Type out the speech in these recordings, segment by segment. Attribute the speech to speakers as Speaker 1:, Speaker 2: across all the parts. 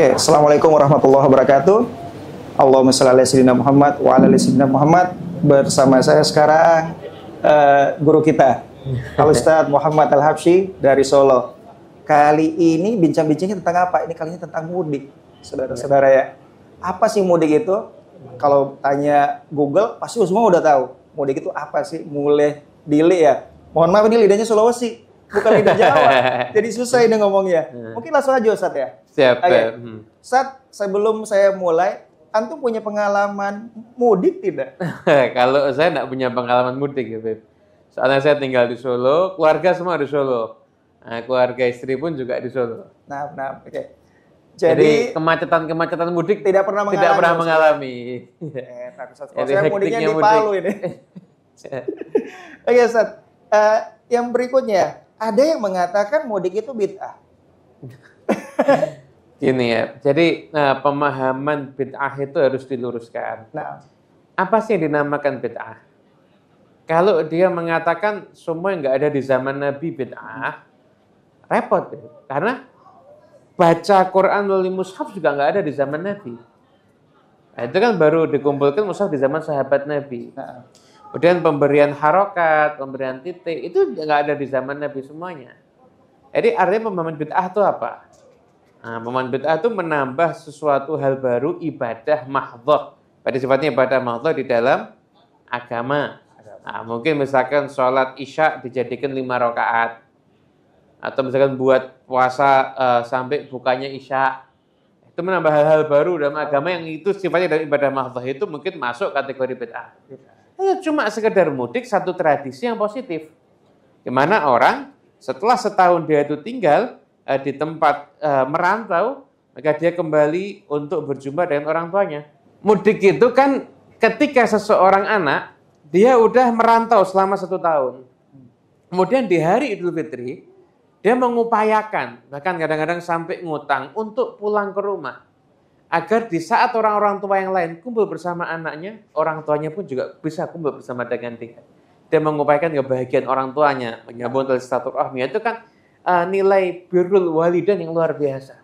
Speaker 1: Oke, Assalamualaikum warahmatullahi wabarakatuh. Allahumma shalli ala sayyidina Muhammad wa ala ali sayyidina Muhammad. Bersama saya sekarang guru kita, Al-Ustadz Muhammad Al-Habsyi dari Solo. Kali ini bincang-bincangnya tentang apa? Ini kali ini tentang mudik, saudara-saudara ya. Apa sih mudik itu? Kalau tanya Google, pasti semua udah tahu. Mudik itu apa sih? Mulai dili ya. Mohon maaf, ini lidahnya Sulawesi, bukan lidah Jawa. Jadi susah ini ngomongnya. Mungkin langsung aja Ustadz ya.
Speaker 2: Siap.
Speaker 1: Okay. Ustadz, sebelum saya mulai, antum punya pengalaman mudik tidak?
Speaker 2: Kalau saya nggak punya pengalaman mudik ya, Beb. Soalnya saya tinggal di Solo, keluarga semua di Solo. Nah, keluarga istri pun juga di Solo.
Speaker 1: Nah, oke.
Speaker 2: Jadi kemacetan mudik
Speaker 1: tidak pernah
Speaker 2: mengalami.
Speaker 1: Kalau saya mudiknya di Palu ini. Oke, Ustadz. Yang berikutnya, ada yang mengatakan mudik itu bid'ah.
Speaker 2: Gini ya, jadi pemahaman bid'ah itu harus diluruskan.
Speaker 1: Nah,
Speaker 2: apa sih yang dinamakan bid'ah? Kalau dia mengatakan semua yang nggak ada di zaman Nabi bid'ah, repot ya. Karena baca Quran melalui mushaf juga nggak ada di zaman Nabi. Nah, itu kan baru dikumpulkan mushaf di zaman sahabat Nabi.
Speaker 1: nah.
Speaker 2: Kemudian pemberian harokat, pemberian titik, itu nggak ada di zaman Nabi semuanya. Jadi artinya pemahaman bid'ah itu apa? Nah, pemahaman bid'ah itu menambah sesuatu hal baru, ibadah mahdhah. Pada sifatnya ibadah mahdhah di dalam agama. Nah, mungkin misalkan sholat isya dijadikan 5 rakaat. Atau misalkan buat puasa sampai bukanya isya. Itu menambah hal-hal baru dalam agama yang itu sifatnya dari ibadah mahdhah itu mungkin masuk kategori bid'ah. Itu cuma sekedar mudik, satu tradisi yang positif. Di mana orang setelah setahun dia itu tinggal di tempat merantau, maka dia kembali untuk berjumpa dengan orang tuanya. Mudik itu kan ketika seseorang anak, dia udah merantau selama 1 tahun. Kemudian di hari Idul Fitri, dia mengupayakan, bahkan kadang-kadang sampai ngutang untuk pulang ke rumah. Agar di saat orang-orang tua yang lain kumpul bersama anaknya, orang tuanya pun juga bisa kumpul bersama dengan dia. Dia mengupayakan kebahagiaan orang tuanya, menyambung tali silaturahmi. Itu kan nilai birrul walidain yang luar biasa.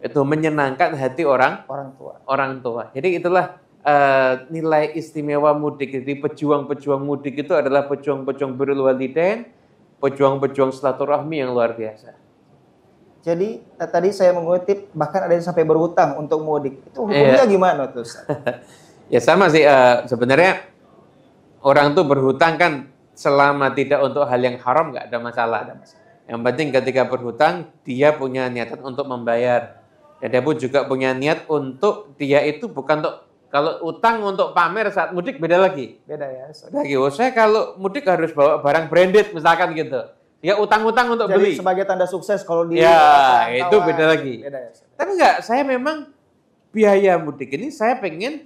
Speaker 2: Itu menyenangkan hati orang tua. Jadi itulah nilai istimewa mudik. Jadi pejuang-pejuang mudik itu adalah pejuang-pejuang birrul walidain, pejuang-pejuang silaturahmi yang luar biasa.
Speaker 1: Jadi tadi saya mengutip bahkan ada yang sampai berhutang untuk mudik. Itu hukumnya gimana tuh?
Speaker 2: Ya sama sih, sebenarnya orang tuh berhutang kan selama tidak untuk hal yang haram nggak ada masalah. Yang penting ketika berhutang dia punya niatan untuk membayar. Dan dia pun juga punya niat untuk dia itu bukan untuk, kalau utang untuk pamer saat mudik beda lagi.
Speaker 1: Beda ya.
Speaker 2: Lagi, saya kalau mudik harus bawa barang branded misalkan gitu. Ya utang-utang untuk
Speaker 1: jadi
Speaker 2: beli.
Speaker 1: Sebagai tanda sukses kalau di
Speaker 2: itu beda lagi.
Speaker 1: Beda ya.
Speaker 2: Tapi enggak, saya memang biaya mudik ini saya pengen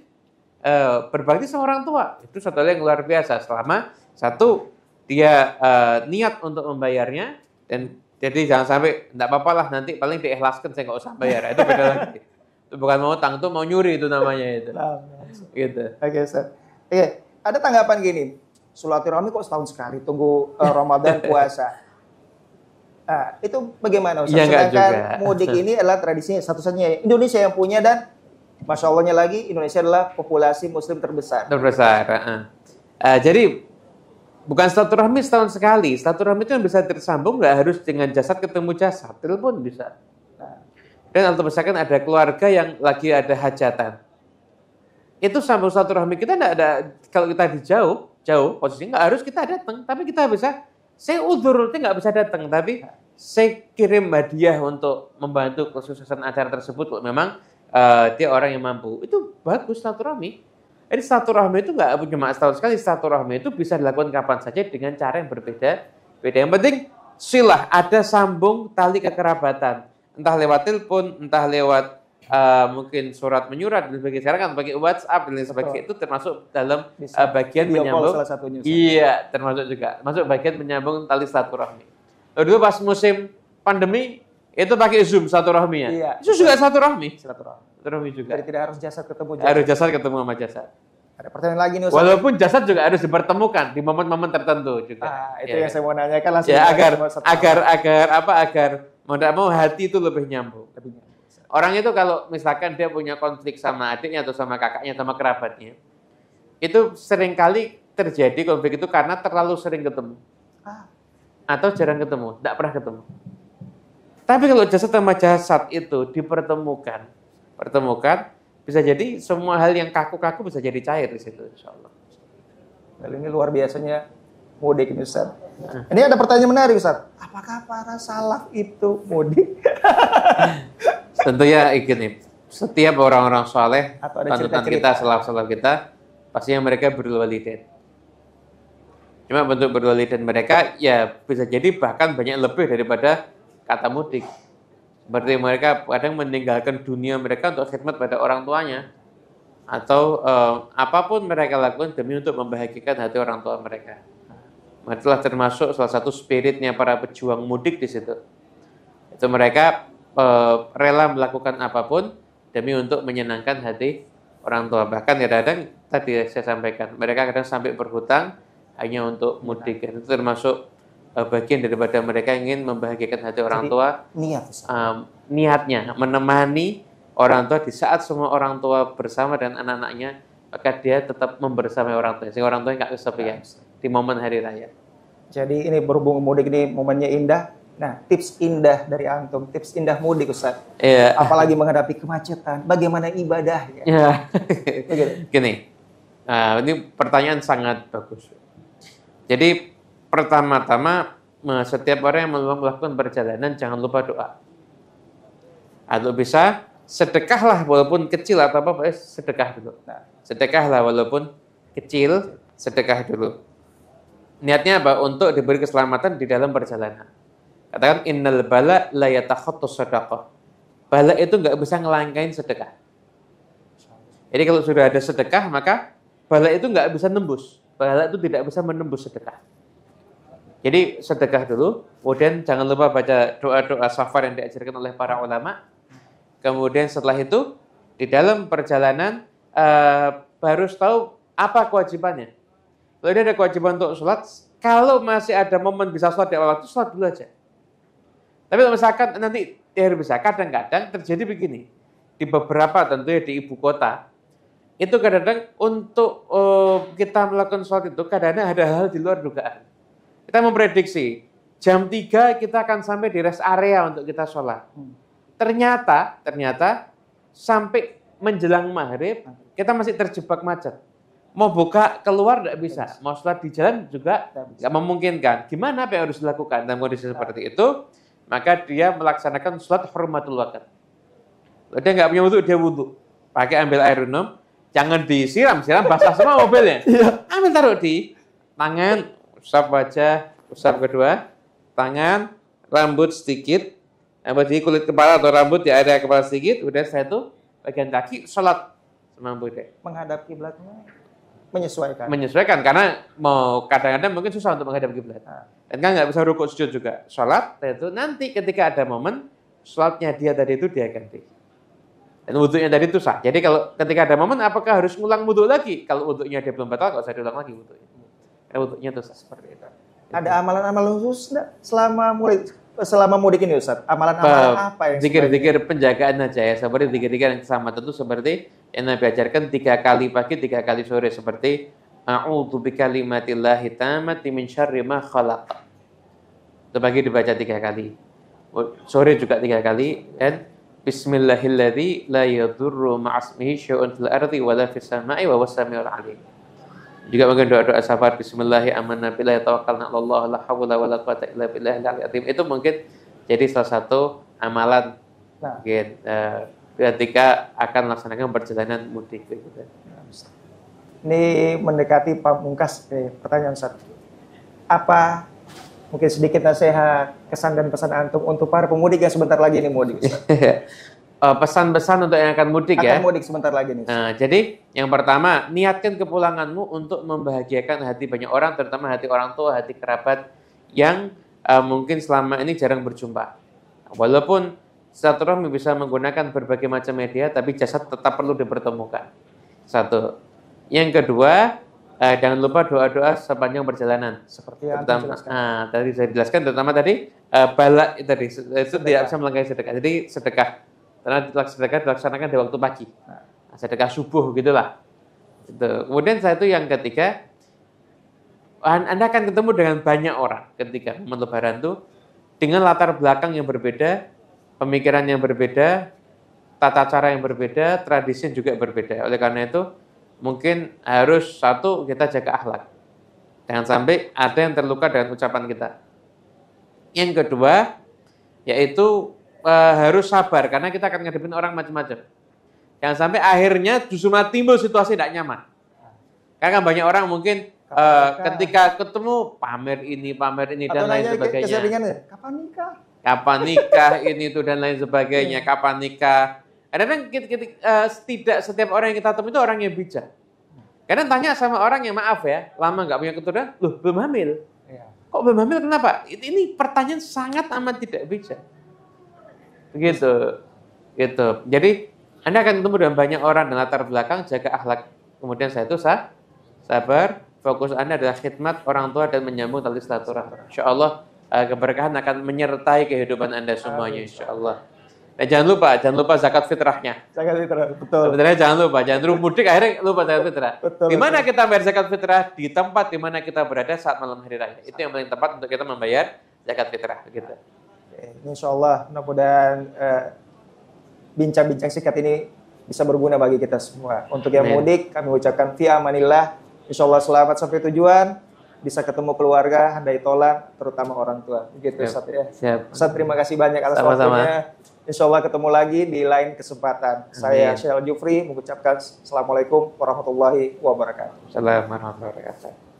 Speaker 2: berbakti sama orang tua. Itu satu hal yang luar biasa. Selama satu dia niat untuk membayarnya, dan jadi jangan sampai enggak apa-apa lah nanti paling diikhlaskan saya nggak usah bayar. Itu beda lagi. Itu bukan mau utang, itu mau nyuri itu namanya itu. Gitu.
Speaker 1: Oke, Ustaz. Oke, ada tanggapan gini. Silaturahmi kok setahun sekali, tunggu Ramadan puasa. Itu bagaimana Ustaz?
Speaker 2: Ya,
Speaker 1: sedangkan mudik ini adalah tradisinya satu-satunya Indonesia yang punya, dan Masya Allahnya lagi Indonesia adalah populasi muslim terbesar.
Speaker 2: Jadi bukan silaturahmi setahun sekali. Silaturahmi itu yang bisa tersambung nggak harus dengan jasad ketemu jasad, telepon bisa. Dan atau misalkan ada keluarga yang lagi ada hajatan. Itu sambung silaturahmi kita enggak ada, kalau kita jauh posisinya nggak harus kita datang, tapi kita bisa, saya udzur nggak bisa datang, tapi saya kirim hadiah untuk membantu kesuksesan acara tersebut. Kalau memang dia orang yang mampu, itu bagus silaturahmi. Jadi silaturahmi itu nggak cuma setahun sekali, silaturahmi itu bisa dilakukan kapan saja dengan cara yang berbeda. Yang penting silah, ada sambung tali kekerabatan, entah lewat telepon, entah lewat mungkin surat menyurat dan sebagainya. Sekarang kan pakai WhatsApp dan sebagainya, itu termasuk dalam bagian menyambung. Iya, termasuk juga masuk bagian menyambung tali silaturahmi. Dulu pas musim pandemi itu pakai Zoom silaturahminya.
Speaker 1: Iya.
Speaker 2: Itu juga silaturahmi.
Speaker 1: Silaturahmi
Speaker 2: juga.
Speaker 1: Jadi tidak harus jasad ketemu jasad.
Speaker 2: Harus jasad ketemu sama jasad.
Speaker 1: Ada pertanyaan lagi nih Ustaz.
Speaker 2: Walaupun jasad juga harus dipertemukan di momen-momen tertentu juga.
Speaker 1: Itu yang saya mau nanyakan langsung.
Speaker 2: Ya, agar mau tidak mau hati itu lebih nyambung. Orang itu kalau misalkan dia punya konflik sama adiknya atau sama kakaknya, sama kerabatnya, itu seringkali terjadi konflik itu karena terlalu sering ketemu. Atau jarang ketemu, tidak pernah ketemu. Tapi kalau jasad sama jasad itu dipertemukan, bisa jadi semua hal yang kaku-kaku bisa jadi cair di situ, insya Allah.
Speaker 1: Ini luar biasanya mudik ini, Ustaz. Ini ada pertanyaan menarik, Ustaz. Apakah para salaf itu mudik?
Speaker 2: Tentunya gini, setiap orang-orang soleh,
Speaker 1: Atau ada
Speaker 2: panutan
Speaker 1: cerita-cerita?
Speaker 2: kita, salaf-salaf kita, pastinya mereka birrul walidain. Cuma bentuk birrul walidain mereka ya bisa jadi bahkan banyak lebih daripada kata mudik. Seperti mereka kadang meninggalkan dunia mereka untuk khidmat pada orang tuanya. Atau apapun mereka lakukan demi untuk membahagiakan hati orang tua mereka. Itulah termasuk salah satu spiritnya para pejuang mudik di situ. Itu mereka rela melakukan apapun demi untuk menyenangkan hati orang tua. Bahkan kadang-kadang tadi saya sampaikan, mereka kadang sampai berhutang hanya untuk mudik. Itu termasuk bagian daripada mereka ingin membahagiakan hati orang tua. Niatnya menemani orang tua di saat semua orang tua bersama dengan anak-anaknya, maka dia tetap membersamai orang tua. Sehingga orang tua nggak kesepian di momen hari raya.
Speaker 1: Jadi ini berhubung mudik ini momennya indah. Nah, tips indah dari antum, tips indah mudik, Ustaz.
Speaker 2: Iya.
Speaker 1: Apalagi menghadapi kemacetan, bagaimana ibadahnya?
Speaker 2: Ya.
Speaker 1: Begitu.
Speaker 2: Gini, ini pertanyaan sangat bagus. Jadi pertama-tama setiap orang yang melakukan perjalanan jangan lupa doa. Atau bisa sedekahlah walaupun kecil atau apa, sedekah dulu. Sedekahlah walaupun kecil, sedekah dulu. Niatnya apa? Untuk diberi keselamatan di dalam perjalanan. Katakan innal bala la yatakhattus sadaqah. Bala itu nggak bisa ngelangkain sedekah. Jadi kalau sudah ada sedekah, maka bala itu nggak bisa nembus. Bala itu tidak bisa menembus sedekah. Jadi sedekah dulu, kemudian jangan lupa baca doa-doa safar yang diajarkan oleh para ulama. Kemudian setelah itu, di dalam perjalanan harus tahu apa kewajibannya. Kalau dia ada kewajiban untuk sholat, kalau masih ada momen bisa sholat di awal waktu, sholat dulu aja. Tapi kalau misalkan nanti dia bisa, kadang-kadang terjadi begini. Di beberapa tentunya di ibu kota, itu kadang-kadang untuk kita melakukan sholat itu, kadang-kadang ada hal di luar dugaan. Kita memprediksi, jam 3 kita akan sampai di rest area untuk kita sholat. Ternyata sampai menjelang maghrib kita masih terjebak macet. Mau buka keluar tidak bisa, mau sholat di jalan juga nggak memungkinkan. Gimana apa yang harus dilakukan dalam kondisi seperti itu? Maka dia melaksanakan sholat hurmatul waqt. Dia nggak punya wudu, dia wudu. Pakai ambil air minum, jangan disiram basah semua mobilnya. Ambil taruh di tangan, usap wajah, usap kedua, tangan, rambut sedikit. Di kulit kepala atau rambut di area kepala sedikit, udah saya tuh bagian kaki sholat semampu deh.
Speaker 1: Menghadap kiblatnya menyesuaikan.
Speaker 2: Menyesuaikan karena mau kadang-kadang mungkin susah untuk menghadap kiblat. Dan kan nggak bisa rukuk sujud juga. Sholat itu nanti ketika ada momen sholatnya dia tadi itu dia ganti. Dan wudhunya tadi itu sah. Jadi kalau ketika ada momen apakah harus ngulang wudhu lagi? Kalau wudhunya dia belum batal nggak usah diulang lagi wudhunya. Wudhunya itu sah seperti itu.
Speaker 1: Ada amalan-amalan khusus selama mudik ini, Ustaz? Amalan-amalan apa yang
Speaker 2: zikir-zikir penjagaan aja ya, seperti zikir-zikir yang sama tentu seperti yang Nabi ajarkan 3 kali pagi, 3 kali sore, seperti a'udzu bikalimatillahi tammati min syarri ma khalaq. Itu pagi dibaca 3 kali. Sore juga 3 kali, dan bismillahilladzi la yadurru ma'asmihi syai'un fil ardi wala fis sama'i wa huwas samiul 'alim. Juga mungkin doa-doa safar bismillahirrahmanirrahim amanna billahi tawakkalna 'alallah la haula wala quwwata illa billahil aliyyil azim. Itu mungkin jadi salah satu amalan ketika akan melaksanakan perjalanan mudik gitu.
Speaker 1: Ini mendekati pamungkas pertanyaan Ustaz. Apa mungkin sedikit nasihat, kesan dan pesan antum untuk para pemudik yang sebentar lagi ini mudik, Ustaz?
Speaker 2: Pesan-pesan untuk yang akan mudik ya.
Speaker 1: Akan mudik sebentar lagi nih.
Speaker 2: Nah, jadi yang pertama, niatkan kepulanganmu untuk membahagiakan hati banyak orang, terutama hati orang tua, hati kerabat yang mungkin selama ini jarang berjumpa. Walaupun silaturahmi bisa menggunakan berbagai macam media, tapi jasad tetap perlu dipertemukan. Satu. Yang kedua, jangan lupa doa-doa sepanjang perjalanan.
Speaker 1: Seperti yang
Speaker 2: tadi saya jelaskan, terutama tadi bala tadi itu tidak bisa melangkahi sedekah. Jadi sedekah Karena sedekah dilaksanakan di waktu pagi. Nah, sedekah subuh gitulah. Itu. Kemudian itu yang ketiga, Anda akan ketemu dengan banyak orang ketika momen Lebaran itu dengan latar belakang yang berbeda, pemikiran yang berbeda, tata cara yang berbeda, tradisi juga berbeda. Oleh karena itu, mungkin harus satu kita jaga akhlak. Jangan sampai ada yang terluka dengan ucapan kita. Yang kedua, yaitu harus sabar karena kita akan ngadepin orang macam-macam. Jangan sampai akhirnya justru malah timbul situasi tidak nyaman. Karena banyak orang mungkin ketika ketemu pamer ini dan lain sebagainya.
Speaker 1: Kapan nikah?
Speaker 2: Kapan nikah ini itu dan lain sebagainya. Kapan nikah? Kadang-kadang tidak setiap orang yang kita temui itu orang yang bijak. Kadang tanya sama orang yang maaf ya, lama nggak punya keturunan, loh belum hamil. Kok belum hamil kenapa? Ini pertanyaan sangat amat tidak bijak. Begitu. Gitu. Jadi Anda akan ketemu dengan banyak orang dengan latar belakang, jaga akhlak. Kemudian saya itu sabar, fokus Anda adalah khidmat orang tua dan menyambung tali silaturahmi. Insyaallah keberkahan akan menyertai kehidupan Anda semuanya insyaallah. Nah, jangan lupa zakat fitrahnya.
Speaker 1: Zakat fitrah, betul.
Speaker 2: Sebenarnya jangan terus mudik akhirnya lupa zakat fitrah. Di mana kita bayar zakat fitrah? Di tempat di mana kita berada saat malam hari raya. Itu yang paling tepat untuk kita membayar zakat fitrah gitu.
Speaker 1: Insyaallah mudah-mudahan bincang-bincang singkat ini bisa berguna bagi kita semua. Untuk yang mudik kami ucapkan fi amanillah. Insyaallah selamat sampai tujuan. Bisa ketemu keluarga, handai tolak, terutama orang tua. Begitu Ustaz ya.
Speaker 2: Siap.
Speaker 1: Ustaz terima kasih banyak atas waktunya. Insyaallah ketemu lagi di lain kesempatan. Saya Syekh Al Jufri mengucapkan Assalamualaikum warahmatullahi wabarakatuh.
Speaker 2: Assalamualaikum warahmatullahi wabarakatuh.